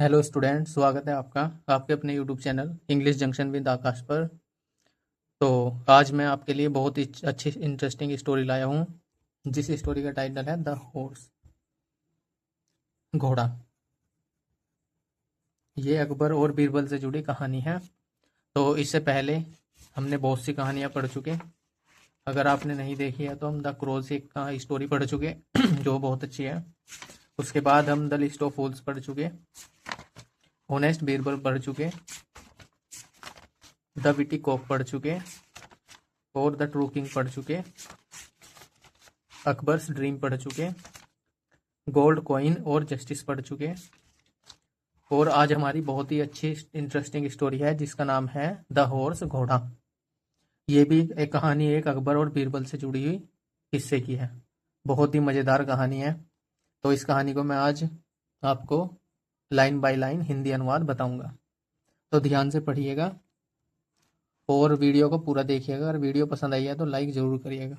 Hello student, स्वागत है आपका आपके अपने YouTube channel English junction with Akash पर। तो आज मैं आपके लिए बहुत ही अच्छी इंटरेस्टिंग स्टोरी लाया हूँ, जिस स्टोरी का टाइटल है द हॉर्स, घोड़ा। ये अकबर और बीरबल से जुड़ी कहानी है। तो इससे पहले हमने बहुत सी कहानियाँ पढ़ चुके। अगर आपने नहीं देखी है तो हम द क्रोज का स्टोरी पढ़ चुके जो बहुत अच्छी है। उसके बाद हम द लिस्ट ऑफ फूल्स पढ़ चुके, ऑनेस्ट बीरबल पढ़ चुके, द विटी कॉक पढ़ चुके और द ट्रू किंग पढ़ चुके, अकबर्स ड्रीम पढ़ चुके, गोल्ड कॉइन और जस्टिस पढ़ चुके। और आज हमारी बहुत ही अच्छी इंटरेस्टिंग स्टोरी है जिसका नाम है द हॉर्स, घोड़ा। ये भी एक कहानी एक अकबर और बीरबल से जुड़ी हुई किस्से की है। बहुत ही मज़ेदार कहानी है। तो इस कहानी को मैं आज आपको लाइन बाय लाइन हिंदी अनुवाद बताऊंगा। तो ध्यान से पढ़िएगा और वीडियो को पूरा देखिएगा। अगर वीडियो पसंद आई है तो लाइक ज़रूर करिएगा।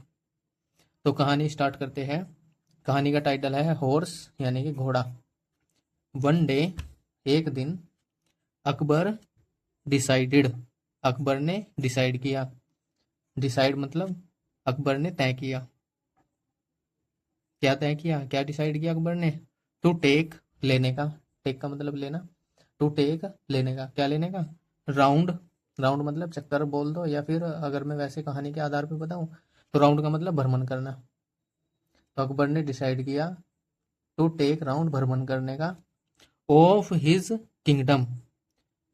तो कहानी स्टार्ट करते हैं। कहानी का टाइटल है हॉर्स यानी कि घोड़ा। वन डे, एक दिन, अकबर डिसाइडेड, अकबर ने डिसाइड किया। डिसाइड मतलब अकबर ने तय किया। क्या तय किया, क्या डिसाइड किया अकबर ने? टू टेक, लेने का। टेक का मतलब लेना। टू टेक, लेने का। क्या लेने का? राउंड। राउंड मतलब चक्कर बोल दो, या फिर अगर मैं वैसे कहानी के आधार पर बताऊं तो राउंड का मतलब भ्रमण करना। तो अकबर ने डिसाइड किया टू टेक राउंड, भ्रमण करने का, of his kingdom.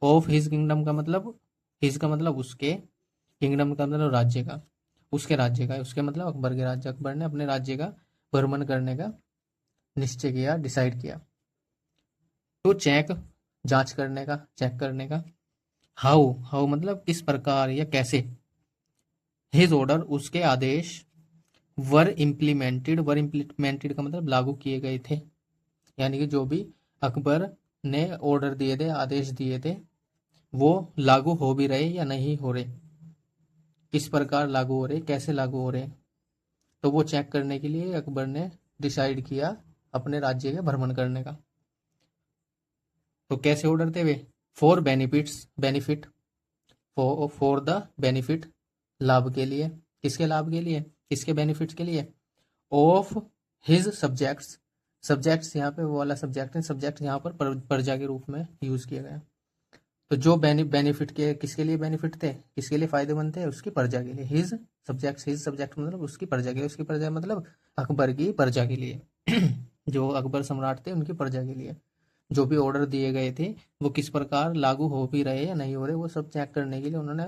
Of his kingdom का मतलब, हिज का मतलब उसके, किंगडम का मतलब राज्य का, उसके राज्य का, उसके मतलब अकबर के राज्य। अकबर ने अपने राज्य का भ्रमण करने का निश्चय किया, डिसाइड किया। टू चेक, जांच करने का, चेक करने का। हाउ, हाउ मतलब किस प्रकार या कैसे। हिज ऑर्डर, उसके आदेश, वर इम्प्लीमेंटेड, वर इम्प्लीमेंटेड का मतलब लागू किए गए थे। यानी कि जो भी अकबर ने ऑर्डर दिए थे, आदेश दिए थे, वो लागू हो भी रहे या नहीं हो रहे, किस प्रकार लागू हो रहे, कैसे लागू हो रहे। तो वो चेक करने के लिए अकबर ने डिसाइड किया अपने राज्य के भ्रमण करने का। तो कैसे ऑर्डर थे वे? For benefits, benefit, for the benefit, लाभ के लिए। किसके लाभ के लिए, किसके बेनिफिट्स के लिए? ऑफ हिज सब्जेक्ट्स, सब्जेक्ट्स यहाँ पे वो वाला सब्जेक्ट है, सब्जेक्ट यहाँ पर प्रजा के रूप में यूज किया गया। तो जो बेनिफिट के, किसके लिए बेनिफिट थे, किसके लिए फायदेमंद थे? उसकी प्रजा के लिए। हिज सब्जेक्ट, हिज सब्जेक्ट मतलब उसकी प्रजा के लिए, उसकी प्रजा मतलब अकबर की प्रजा के लिए जो अकबर सम्राट थे उनकी प्रजा के लिए जो भी ऑर्डर दिए गए थे वो किस प्रकार लागू हो भी रहे या नहीं हो रहे, वो सब चेक करने के लिए उन्होंने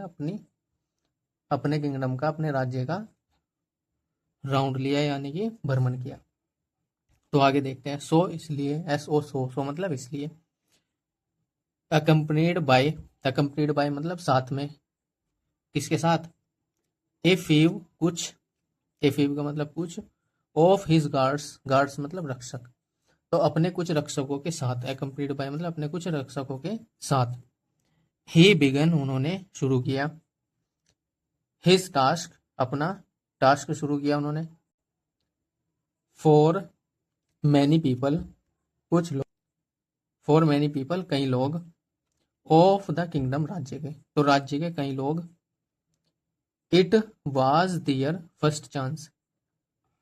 अपने किंगडम का, अपने राज्य का राउंड लिया, यानी कि भ्रमण किया। तो आगे देखते हैं। सो इसलिए, एस ओ, सो मतलब इसलिए। अकम्पनीड बाय, अकम्पनीड बाय मतलब साथ में, किसके साथ? ए फीव, कुछ, ए फीव का मतलब कुछ, ऑफ हिज गार्ड्स, गार्ड्स मतलब रक्षक, तो अपने कुछ रक्षकों के साथ। अकम्पनीड बाय मतलब अपने कुछ रक्षकों के साथ। ही बिगन, उन्होंने शुरू किया। हिज टास्क, अपना टास्क शुरू किया उन्होंने। फॉर मैनी पीपल, कुछ लोग, फॉर मैनी पीपल कई लोग, ऑफ द किंगडम राज्य के, तो राज्य के कई लोग। It was their first chance,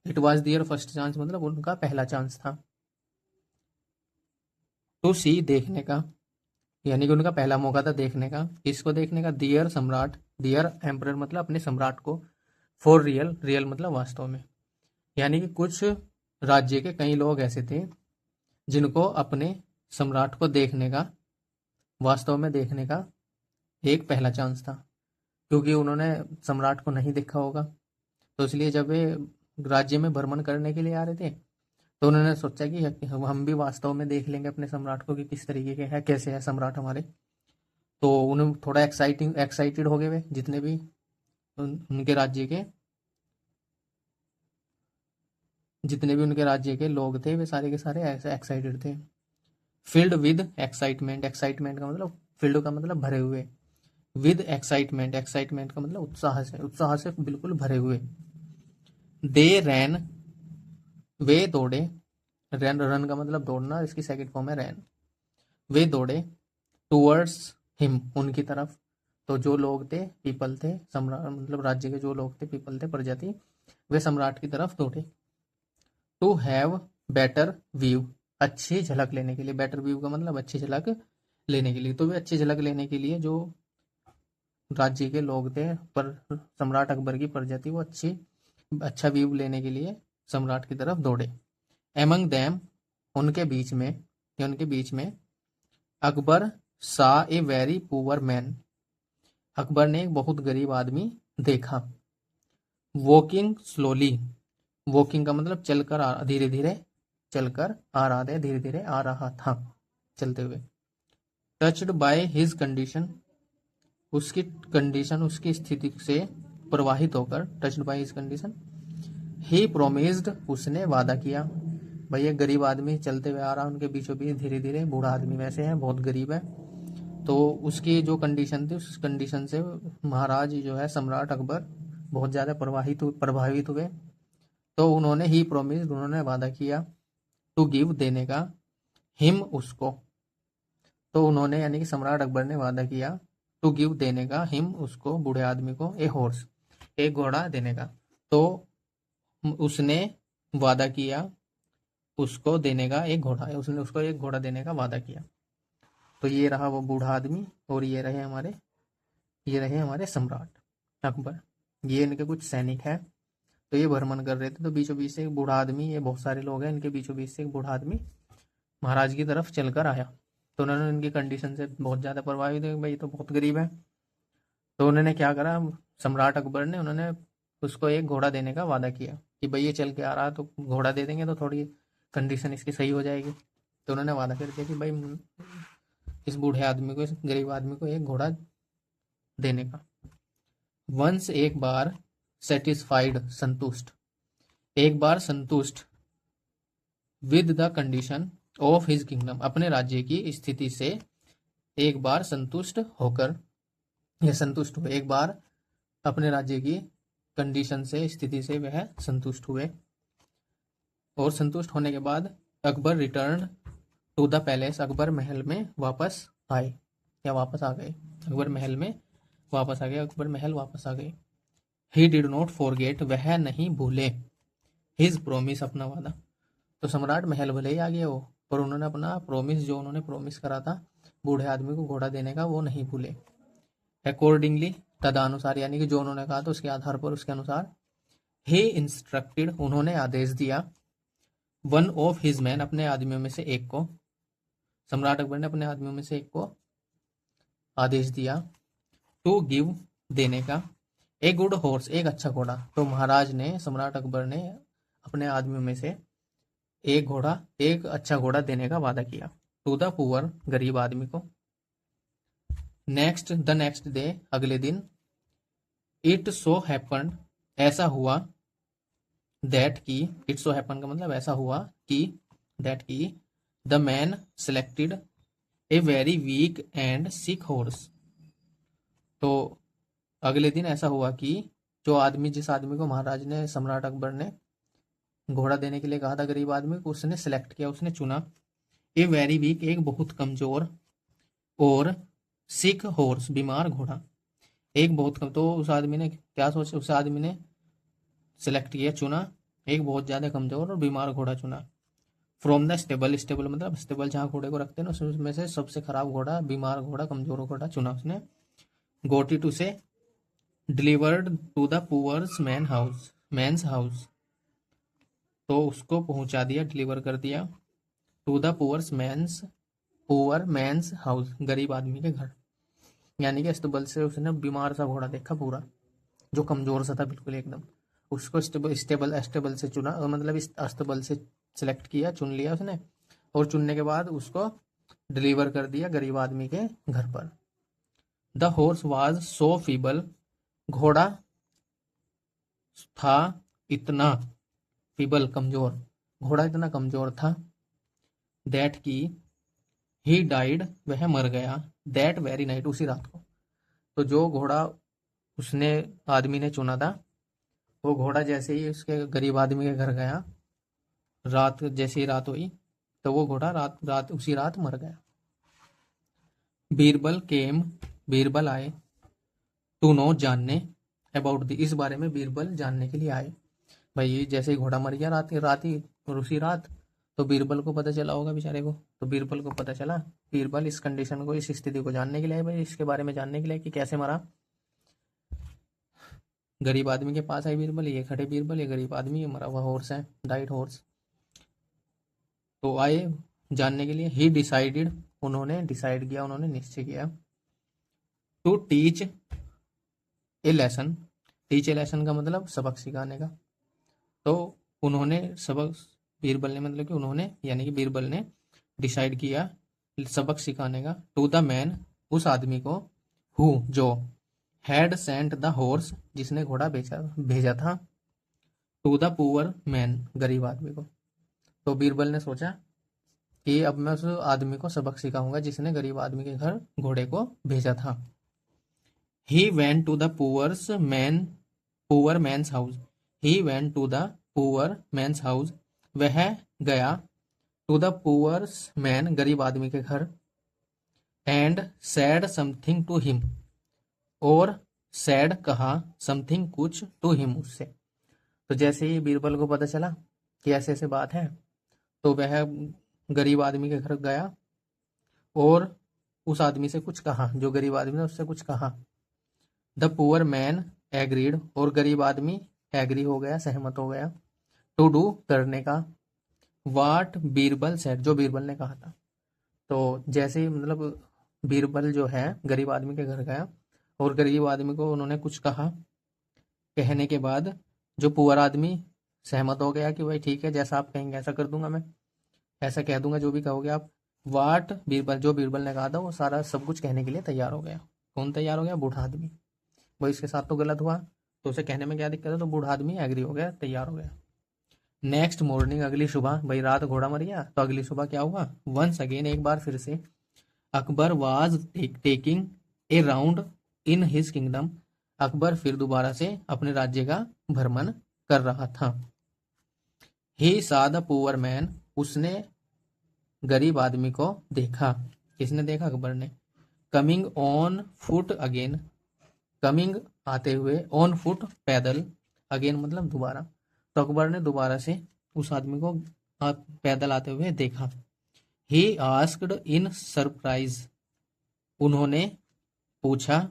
it was their first chance मतलब उनका पहला चांस था। टू सी, देखने का, यानी कि उनका पहला मौका था देखने का। किसको देखने का? दियर सम्राट, दियर एम्परर मतलब अपने सम्राट को। फॉर रियल, रियल मतलब वास्तव में। यानी कि कुछ राज्य के कई लोग ऐसे थे जिनको अपने सम्राट को देखने का, वास्तव में देखने का एक पहला चांस था, क्योंकि उन्होंने सम्राट को नहीं देखा होगा। तो इसलिए जब वे राज्य में भ्रमण करने के लिए आ रहे थे तो उन्होंने सोचा कि हम भी वास्तव में देख लेंगे अपने सम्राट को कि किस तरीके के है, कैसे है सम्राट हमारे। तो उन्हें थोड़ा एक्साइटेड हो गए वे, जितने भी उनके राज्य के, जितने भी उनके राज्य के लोग थे वे सारे के सारे ऐसे एक्साइटेड थे। फिल्ड विद एक्साइटमेंट, एक्साइटमेंट का मतलब, फील्ड का मतलब भरे हुए, विद एक्साइटमेंट, एक्साइटमेंट का मतलब उत्साह से, उत्साह से बिल्कुल भरे हुए। दे रैन, वे दौड़े, रन, रन का मतलब दौड़ना, इसकी सेकंड फॉर्म है रैन। वे दौड़े टूवर्ड्स हिम, उनकी तरफ। तो जो लोग थे, पीपल थे, सम्राट मतलब राज्य के जो लोग थे, पीपल थे, प्रजाति, वे सम्राट की तरफ दौड़े। टू हैव बेटर व्यू, अच्छी झलक लेने के लिए। बेटर व्यू का मतलब अच्छी झलक लेने के लिए। तो वे अच्छी झलक लेने के लिए जो राज्य के लोग थे, पर सम्राट अकबर की प्रजाति, वो अच्छा व्यू लेने के लिए सम्राट की तरफ दौड़े। एमंग दैम, उनके बीच में, या उनके बीच में, अकबर सा a very poor man, Akbar ने एक बहुत गरीब आदमी देखा। वॉकिंग स्लोली, वॉकिंग का मतलब चलकर धीरे धीरे चलकर आ रहा था, धीरे धीरे आ रहा था, चलते हुए। टच्ड बाय हिज कंडीशन, उसकी कंडीशन, उसकी स्थिति से प्रवाहित होकर, touched by his condition, he promised, उसने वादा किया। भाई एक गरीब आदमी चलते हुए आ रहा, उनके बीचों बीच धीरे धीरे, बूढ़ा आदमी वैसे है, बहुत गरीब है, तो उसकी जो कंडीशन थी, उस कंडीशन से महाराज जो है सम्राट अकबर बहुत ज़्यादा प्रभावित हुए। तो उन्होंने ही प्रोमिस्ड, उन्होंने वादा किया, टू गिव, देने का, हिम, उसको। तो उन्होंने यानी कि सम्राट अकबर ने वादा किया, टू गिव, देने का, हिम, उसको, बूढ़े आदमी को, ए हॉर्स, एक घोड़ा देने का। तो उसने वादा किया उसको देने का एक घोड़ा, उसने उसको एक घोड़ा देने का वादा किया। तो ये रहा वो बूढ़ा आदमी, और ये रहे हमारे सम्राट अकबर। ये इनके कुछ सैनिक हैं। तो ये भ्रमण कर रहे थे, तो बीचों बीच से एक बूढ़ा आदमी, ये बहुत सारे लोग हैं, इनके बीचों बीच से एक बूढ़ा आदमी महाराज की तरफ चलकर आया। तो उन्होंने इनकी कंडीशन से बहुत ज़्यादा प्रभावित हुए, भाई तो बहुत गरीब है। तो उन्होंने क्या करा, सम्राट अकबर ने, उन्होंने उसको एक घोड़ा देने का वादा किया कि भाई ये चल के आ रहा, तो घोड़ा दे देंगे तो थोड़ी कंडीशन इसकी सही हो जाएगी। तो उन्होंने वादा कर दिया कि भाई इस बूढ़े आदमी को, इस गरीब आदमी को एक घोड़ा देने का। वंस, एक बार, सेटिस्फाइड, संतुष्ट, एक बार संतुष्ट, with the condition of his kingdom, अपने राज्य की स्थिति से एक बार संतुष्ट होकर, या संतुष्ट हुए, एक बार अपने राज्य की कंडीशन से, स्थिति से वह संतुष्ट हुए। और संतुष्ट होने के बाद Akbar return to the palace, Akbar महल में वापस आए, या वापस आ गए। अकबर महल में वापस आ गए, अकबर महल वापस आ गए। ही डिड नॉट फॉरगेट, वह नहीं भूले, हिज प्रोमिस, अपना वादा। तो सम्राट महल भले ही आ गए वो, पर उन्होंने अपना प्रोमिस, जो उन्होंने प्रोमिस करा था बूढ़े आदमी को घोड़ा देने का, वो नहीं भूले। अकॉर्डिंगली, तदानुसार, यानी कि जो उन्होंने कहा था उसके आधार पर, उसके अनुसार, ही इंस्ट्रक्टेड, उन्होंने आदेश दिया, वन ऑफ हिज मैन, अपने आदमियों में से एक को, सम्राट अकबर ने अपने आदमियों में से एक को आदेश दिया, टू गिव, देने का, ए गुड हॉर्स, एक अच्छा घोड़ा। तो महाराज ने, सम्राट अकबर ने अपने आदमियों में से एक अच्छा घोड़ा देने का वादा किया, टू द पुअर, गरीब आदमी को। द नेक्स्ट डे, अगले दिन, इट सो हैपन, ऐसा हुआ, दैट की, इट सो हैपन का मतलब ऐसा हुआ कि, दैट की, the man selected a very weak and sick horse. तो अगले दिन ऐसा हुआ कि जिस आदमी को महाराज ने, सम्राट अकबर ने घोड़ा देने के लिए कहा था गरीब आदमी को, उसने सेलेक्ट किया, उसने चुना, ए वेरी वीक, एक बहुत कमजोर, और सिक हॉर्स, बीमार घोड़ा, एक बहुत कम। तो उस आदमी ने क्या सोचा, उस आदमी ने सेलेक्ट किया, चुना, एक बहुत ज्यादा कमजोर और बीमार घोड़ा चुना। फ्रॉम द स्टेबल, स्टेबल मतलब स्टेबल जहाँ घोड़े को रखते हैं ना, उसमें से सबसे खराब घोड़ा, बीमार घोड़ा, कमजोर घोड़ा चुना उसने। गोटी टू से delivered to the poor's man's house, तो उसको पहुंचा दिया, डिलीवर कर दिया, to the poor man's house, गरीब आदमी के घर। यानी कि अस्तबल से उसने बीमार सा घोड़ा देखा पूरा, जो कमजोर सा था बिल्कुल एकदम, उसको स्टेबल से चुना, मतलब इस अस्तबल से सिलेक्ट किया, चुन लिया उसने, और चुनने के बाद उसको डिलीवर कर दिया गरीब आदमी के घर पर। The horse was so feeble, घोड़ा था इतना, फीबल कमजोर, घोड़ा इतना कमजोर था, दैट की, ही डाइड, वह मर गया, दैट वेरी नाइट, उसी रात को। तो जो घोड़ा उसने, आदमी ने चुना था, वो घोड़ा जैसे ही उसके गरीब आदमी के घर गया, जैसे ही रात हुई, तो वो घोड़ा रात उसी रात मर गया। बीरबल केम, बीरबल आए, टू नो जानने, अबाउट द, इस बारे में बीरबल जानने के लिए आए। भाई जैसे ही घोड़ा मर गया रात रात ही, और उसी रात, तो बीरबल को पता चला होगा बेचारे को, तो बीरबल को पता चला, बीरबल इस कंडीशन को, इस स्थिति को जानने के लिए, भाई इसके बारे में जानने के लिए कि कैसे मरा। गरीब आदमी के पास आए बीरबल, ये खड़े बीरबल, ये गरीब आदमी, ये मरा हुआ हॉर्स है, डाइड हॉर्स। तो आए जानने के लिए। ही डिसाइडेड, उन्होंने डिसाइड किया, उन्होंने निश्चय किया, to teach a lesson, teach a lesson का मतलब सबक सिखाने का। तो उन्होंने सबक, बीरबल ने मतलब कि उन्होंने, यानी कि बीरबल ने डिसाइड किया सबक सिखाने का, टू द मैन, उस आदमी को, हु जो, हैड सेंट द हॉर्स, जिसने घोड़ा भेजा था, टू द पुअर मैन, गरीब आदमी को। तो बीरबल ने सोचा कि अब मैं उस आदमी को सबक सिखाऊंगा जिसने गरीब आदमी के घर घोड़े को भेजा था। He went to the poor man's house, he went to the poor man's house, वह गया, टू द पुअर मैन, गरीब आदमी के घर, and said something to him, और सैड कहा, समथिंग कुछ, टू हिम उससे। तो जैसे ही बीरबल को पता चला कि ऐसे ऐसे बात है, तो वह गरीब आदमी के घर गया और उस आदमी से कुछ कहा, जो गरीब आदमी ने उससे कुछ कहा। द पुअर मैन एग्रीड, और गरीब आदमी एग्री हो गया, सहमत हो गया, टू डू, करने का, वाट बीरबल सेड, जो बीरबल ने कहा था। तो जैसे ही मतलब बीरबल जो है गरीब आदमी के घर गया और गरीब आदमी को उन्होंने कुछ कहा, कहने के बाद जो पुअर आदमी सहमत हो गया कि भाई ठीक है, जैसा आप कहेंगे ऐसा कर दूंगा, मैं ऐसा कह दूंगा जो भी कहोगे आप। वाट बीरबल, जो बीरबल ने कहा था वो सारा सब कुछ कहने के लिए तैयार हो गया। कौन तैयार हो गया? बूढ़ा आदमी। वो इसके साथ तो गलत हुआ, तो उसे कहने में क्या दिक्कत है, तो बूढ़ा आदमी एग्री हो गया, तैयार हो गया। नेक्स्ट मॉर्निंग, अगली सुबह, भाई रात घोड़ा मर गया तो अगली सुबह क्या हुआ, वंस अगेन, एक बार फिर से, Akbar was taking A round in his kingdom, Akbar फिर दोबारा से अपने राज्य का भ्रमण कर रहा था। ही सा द पुअर मैन, उसने गरीब आदमी को देखा। किसने देखा? अकबर ने। Coming on foot again, coming आते हुए, ऑन फुट पैदल, अगेन मतलब दोबारा। तो अकबर ने दोबारा से उस आदमी को पैदल आते हुए देखा। ही आस्क्ड इन सरप्राइज, उन्होंने पूछा,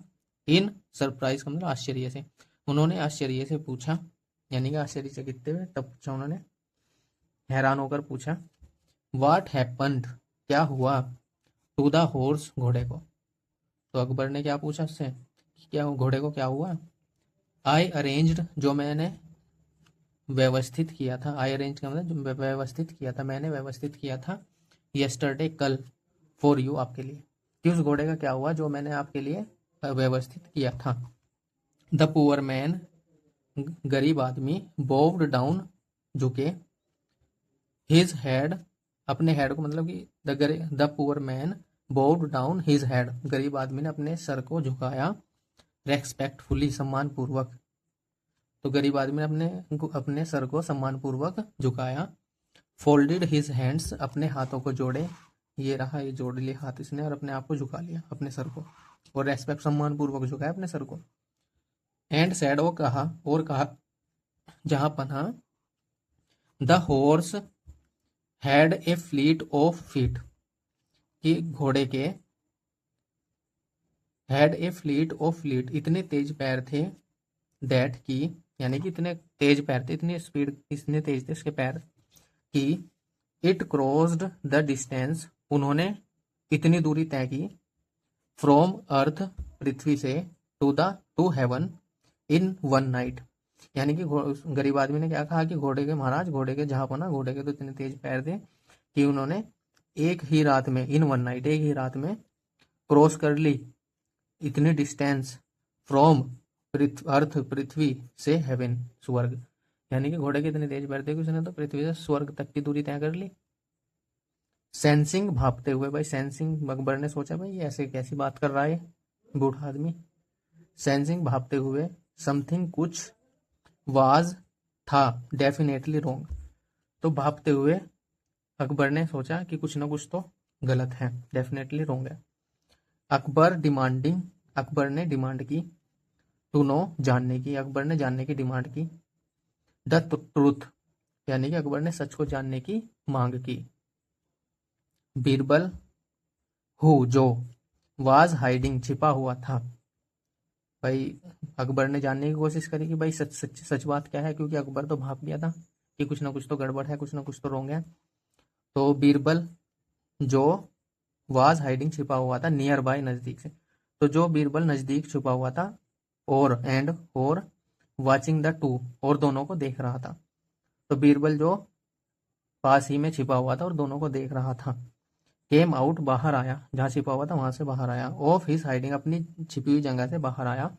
इन सरप्राइज का मतलब आश्चर्य से, उन्होंने आश्चर्य से पूछा, यानी कि आश्चर्यचकित हुए, तब पूछा उन्होंने, हैरान होकर पूछा, व्हाट हैपन्ड, क्या हुआ, टू द हॉर्स, घोड़े को। तो अकबर ने क्या पूछा उससे, क्या घोड़े को क्या हुआ। आई अरेंज्ड, जो मैंने व्यवस्थित किया था, आई अरेंज का मतलब जो व्यवस्थित किया था, मैंने व्यवस्थित किया था, यस्टरडे, कल, फॉर यू, आपके लिए, कि उस घोड़े का क्या हुआ जो मैंने आपके लिए व्यवस्थित किया था। द पुअर मैन, गरीब आदमी, बोव्ड डाउन, झुके, हिज हेड, अपने हेड को, मतलब कि the poor man bowed down his head, गरीब आदमी ने अपने सर को झुकाया, रेस्पेक्टफुली, सम्मान पूर्वक। तो गरीब आदमी ने अपने सर को सम्मान पूर्वक झुकाया। फोल्डेड हिज हैंड्स, अपने हाथों को जोड़े, ये रहा, ये जोड़ लिए हाथ इसने और अपने आप को झुका लिया, अपने सर को, और रेस्पेक्ट, सम्मान पूर्वक झुकाया अपने सर को। एंड सैड, वो कहा, और कहा, जहां पन्हा, the horse had a fleet of feet, कि घोड़े के, had a fleet of feet, इतने तेज पैर थे, दैट की, यानी कि इतने तेज पैर थे, इतनी स्पीड, इतने तेज थे उसके पैर, कि इट क्रॉस्ड द डिस्टेंस, उन्होंने इतनी दूरी तय की, फ्रॉम अर्थ, पृथ्वी से, to heaven, in one night, यानी कि गरीब आदमी ने क्या कहा कि घोड़े के महाराज, घोड़े के जहांपना, घोड़े के तो इतने तेज पैर थे कि उन्होंने एक ही रात में, इन वन नाइट, एक ही रात में क्रॉस कर ली इतनी डिस्टेंस, फ्रॉम अर्थ, पृथ्वी से, हेवन, स्वर्ग, यानी कि घोड़े के इतने तेज पैर थे कि उसने तो पृथ्वी से स्वर्ग तक की दूरी तय कर ली। सेंसिंग, भापते हुए, भाई सेंसिंग, अकबर ने सोचा भाई ये ऐसे कैसी बात कर रहा है बूढ़ा आदमी। सेंसिंग, भापते हुए, समथिंग, कुछ, वाज, था, डेफिनेटली रॉन्ग, तो भापते हुए अकबर ने सोचा कि कुछ ना कुछ तो गलत है, डेफिनेटली रॉन्ग है। अकबर ने डिमांड की, टू नो जानने की, अकबर ने जानने की डिमांड की, द ट्रूथ यानी कि अकबर ने सच को जानने की मांग की। बीरबल हु जो, वाज हाइडिंग छिपा हुआ था। भाई अकबर ने जानने की कोशिश करी कि भाई सच सच सच बात क्या है, क्योंकि अकबर तो भाप गया था कि कुछ ना कुछ तो गड़बड़ है, कुछ ना कुछ तो रोंग है। तो बीरबल जो वाज हाइडिंग छिपा हुआ था, नियर बाय नजदीक से, तो जो बीरबल नजदीक छुपा हुआ था, और वाचिंग द टू और दोनों को देख रहा था। तो बीरबल जो पास ही में छिपा हुआ था और दोनों को देख रहा था, केम आउट बाहर आया, जहां छिपा हुआ था वहां से बाहर आया, ऑफ हिज हाइडिंग अपनी छिपी हुई जगह से बाहर आया,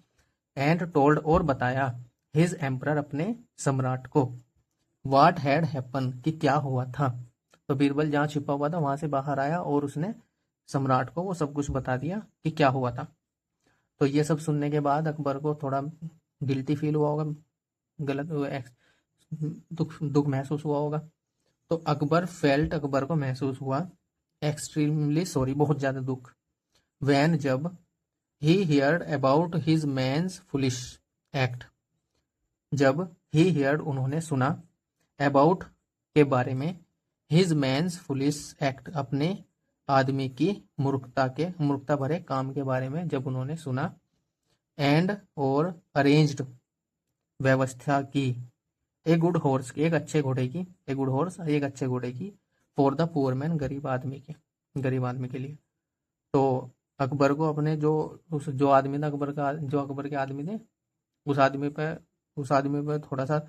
एंड टोल्ड और बताया, हिज एम्परर अपने सम्राट को, व्हाट हैड हैपन कि क्या हुआ था। तो बीरबल जहां छिपा हुआ था वहां से बाहर आया और उसने सम्राट को वो सब कुछ बता दिया कि क्या हुआ था। तो ये सब सुनने के बाद अकबर को थोड़ा गिल्टी फील हुआ होगा, गलत दुख दुख महसूस हुआ होगा। तो अकबर को महसूस हुआ एक्सट्रीमली सॉरी, बहुत ज्यादा दुख, वैन जब, he heard about his man's foolish act, जब ही हियर्ड उन्होंने सुना, अबाउट के बारे में, हिज मैन्स फुलिश एक्ट अपने आदमी की मूर्खता भरे काम के बारे में जब उन्होंने सुना, एंड और अरेंज्ड व्यवस्था की, ए गुड हॉर्स एक अच्छे घोड़े की, ए गुड हॉर्स एक अच्छे घोड़े की, फॉर द पुअर मैन गरीब आदमी के लिए। तो अकबर को अपने जो आदमी था, अकबर के आदमी थे, उस आदमी पे थोड़ा सा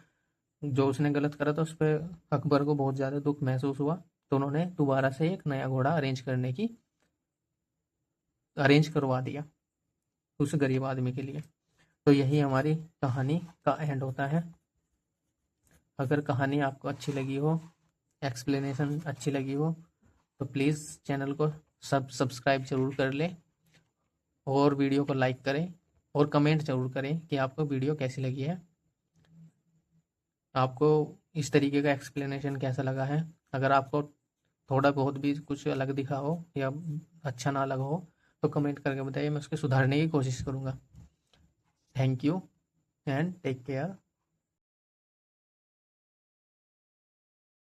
जो उसने गलत करा था उस पर अकबर को बहुत ज़्यादा दुख महसूस हुआ। तो उन्होंने दोबारा से एक नया घोड़ा अरेंज करवा दिया उस गरीब आदमी के लिए। तो यही हमारी कहानी का एंड होता है। अगर कहानी आपको अच्छी लगी हो, एक्सप्लेनेशन अच्छी लगी हो, तो प्लीज़ चैनल को सब्सक्राइब जरूर कर लें और वीडियो को लाइक करें और कमेंट जरूर करें कि आपको वीडियो कैसी लगी है, आपको इस तरीके का एक्सप्लेनेशन कैसा लगा है। अगर आपको थोड़ा बहुत भी कुछ अलग दिखा हो या अच्छा ना लगा हो तो कमेंट करके बताइए, मैं उसके सुधारने की कोशिश करूँगा। Thank you and take care.